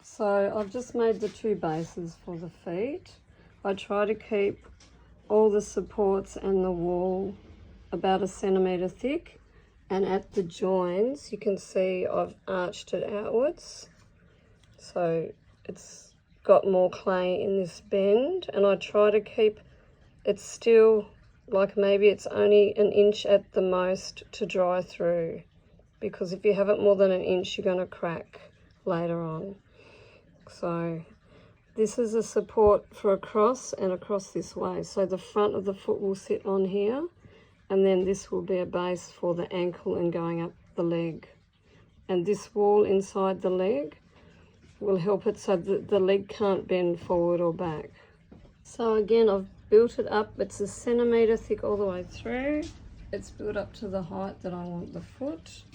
So I've just made the two bases for the feet. I try to keep all the supports and the wall about 1 centimetre thick, and at the joins you can see I've arched it outwards, so it's got more clay in this bend, and I try to keep it still, like maybe it's only 1 inch at the most to dry through, because if you have it more than 1 inch you're going to crack later on. So this is a support for across and across this way, so the front of the foot will sit on here, and then this will be a base for the ankle and going up the leg, and this wall inside the leg will help it so that the leg can't bend forward or back. So again, I've built it up. It's 1 centimetre thick all the way through. It's built up to the height that I want the foot.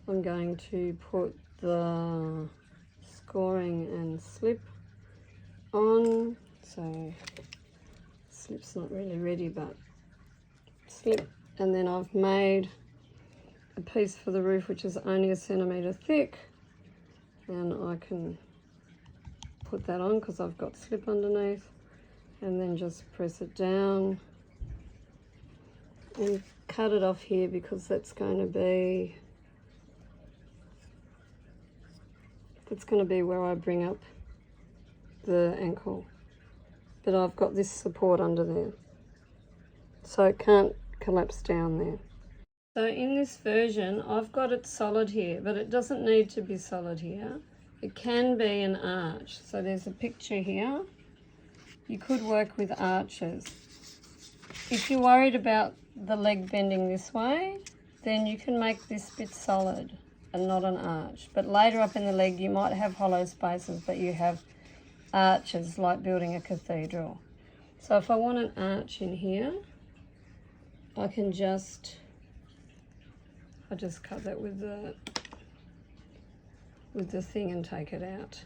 I'm going to put the scoring and slip on. So slip's not really ready, but slip. And then I've made a piece for the roof which is only 1 centimetre thick, and I can put that on because I've got slip underneath, and then just press it down and cut it off here because that's going to be where I bring up the ankle, but I've got this support under there so it can't collapse down there. So in this version I've got it solid here, but it doesn't need to be solid here. It can be an arch. So there's a picture here. You could work with arches. If you're worried about the leg bending this way, then you can make this bit solid and not an arch. But later up in the leg you might have hollow spaces, but you have arches like building a cathedral. So if I want an arch in here, I just cut that with the thing and take it out.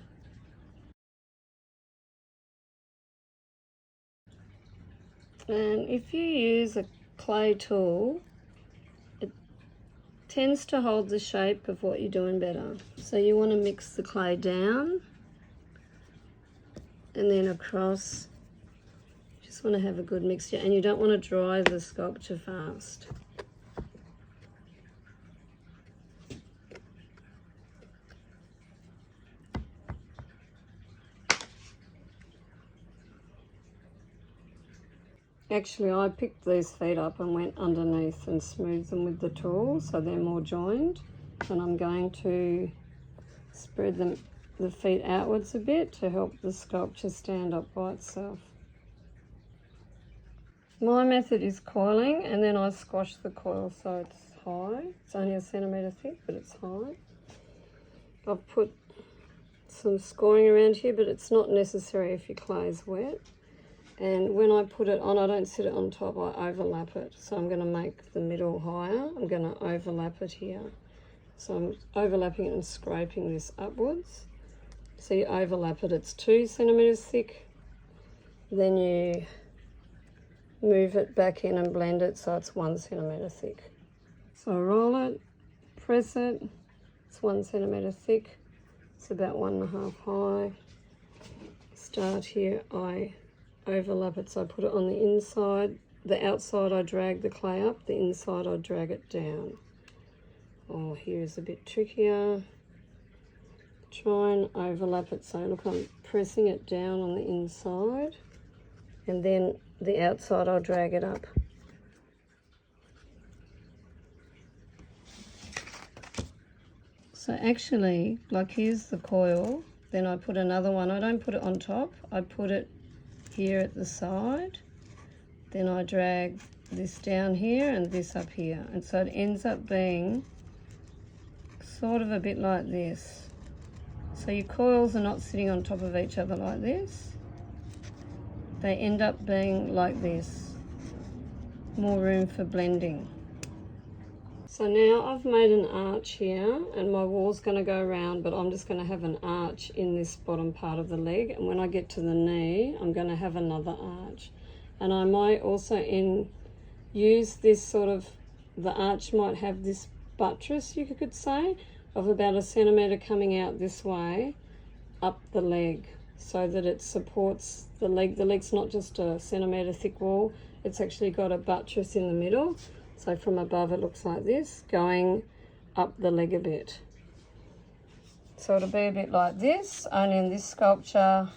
And if you use a clay tool, it tends to hold the shape of what you're doing better. So you want to mix the clay down and then across. You just want to have a good mixture, and you don't want to dry the sculpture fast. Actually, I picked these feet up and went underneath and smoothed them with the tool so they're more joined, and I'm going to spread the feet outwards a bit to help the sculpture stand up by itself. My method is coiling, and then I squash the coil so it's high. It's only 1 centimetre thick, but it's high. I've put some scoring around here, but it's not necessary if your clay is wet. And when I put it on, I don't sit it on top, I overlap it. So I'm going to make the middle higher. I'm going to overlap it here. So I'm overlapping it and scraping this upwards. So you overlap it, it's 2 centimetres thick. Then you move it back in and blend it so it's 1 centimetre thick. So roll it, press it, it's 1 centimetre thick. It's about 1.5 high. Start here, I overlap it, so I put it on the inside. The outside I drag the clay up, the inside I drag it down. Oh, here's a bit trickier. Try and overlap it, so look, I'm pressing it down on the inside, and then the outside I'll drag it up. So actually, like here's the coil, then I put another one. I don't put it on top, I put it here at the side, then I drag this down here and this up here, and so it ends up being sort of a bit like this. So your coils are not sitting on top of each other like this, they end up being like this, more room for blending. So now I've made an arch here, and my wall's going to go around, but I'm just going to have an arch in this bottom part of the leg, and when I get to the knee I'm going to have another arch. And I might also use this sort of, the arch might have this buttress, you could say, of about 1 centimetre coming out this way up the leg so that it supports the leg. The leg's not just a centimetre thick wall, it's actually got a buttress in the middle. So from above it looks like this, going up the leg a bit. So it'll be a bit like this, only in this sculpture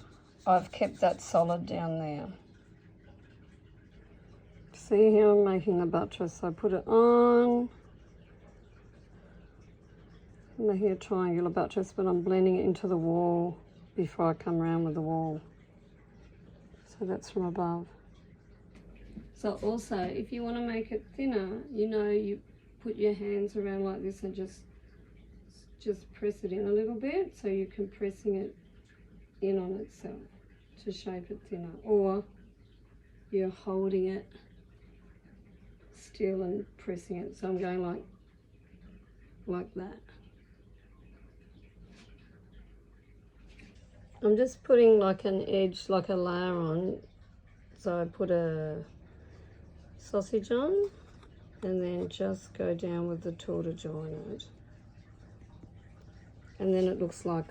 I've kept that solid down there. See here I'm making the buttress. I put it on. I'm making a triangular buttress, but I'm blending it into the wall before I come around with the wall. So that's from above. So also, if you want to make it thinner, you know, you put your hands around like this and just press it in a little bit, so you're compressing it in on itself to shape it thinner, or you're holding it still and pressing it. So I'm going like that. I'm just putting like an edge, like a layer on. So I put a sausage on and then just go down with the tool to join it. And then it looks like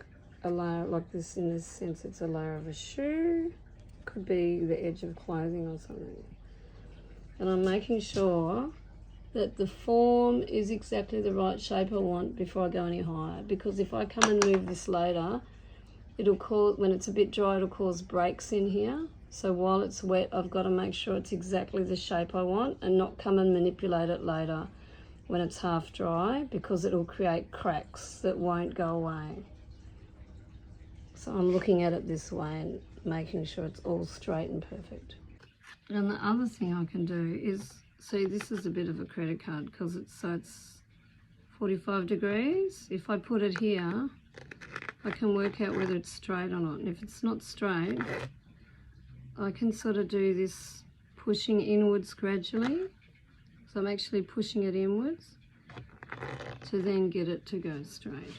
a layer like this. In this sense, it's a layer of a shoe. Could be the edge of clothing or something. And I'm making sure that the form is exactly the right shape I want before I go any higher. Because if I come and move this later, it'll cause, when it's a bit dry, it'll cause breaks in here. So while it's wet, I've got to make sure it's exactly the shape I want and not come and manipulate it later when it's half dry, because it'll create cracks that won't go away. So I'm looking at it this way and making sure it's all straight and perfect. And the other thing I can do is, see, this is a bit of a credit card because it's 45 degrees. If I put it here, I can work out whether it's straight or not. And if it's not straight, I can sort of do this pushing inwards gradually. So I'm actually pushing it inwards to then get it to go straight.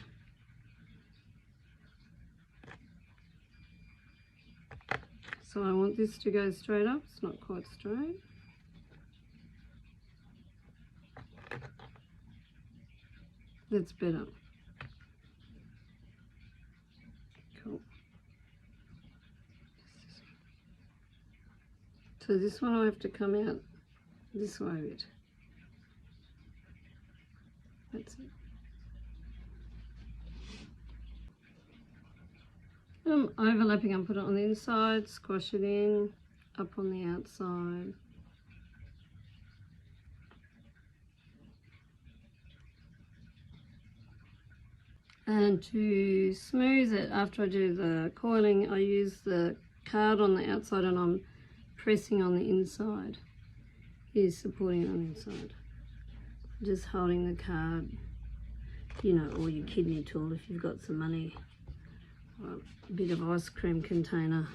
So I want this to go straight up. It's not quite straight. That's better. Cool. So this one I have to come out this way a bit. That's it. I'm overlapping, I'm put it on the inside, squash it in, up on the outside. And to smooth it, after I do the coiling, I use the card on the outside and I'm pressing on the inside. Here's supporting it on the inside. Just holding the card, you know, or your kidney tool if you've got some money. Or a bit of ice cream container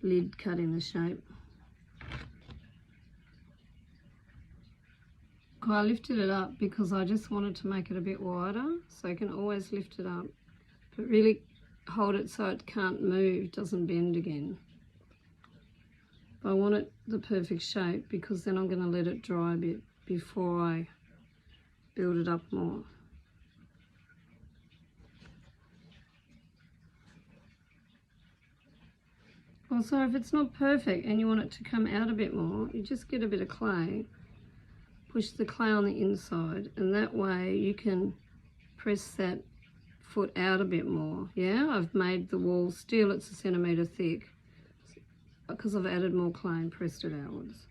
lid cut in the shape. I lifted it up because I just wanted to make it a bit wider, so you can always lift it up, but really hold it so it can't move, doesn't bend again. But I want it the perfect shape because then I'm going to let it dry a bit before I build it up more. Also, if it's not perfect and you want it to come out a bit more, you just get a bit of clay, push the clay on the inside, and that way you can press that foot out a bit more. Yeah, I've made the wall, still it's a centimetre thick because I've added more clay and pressed it outwards.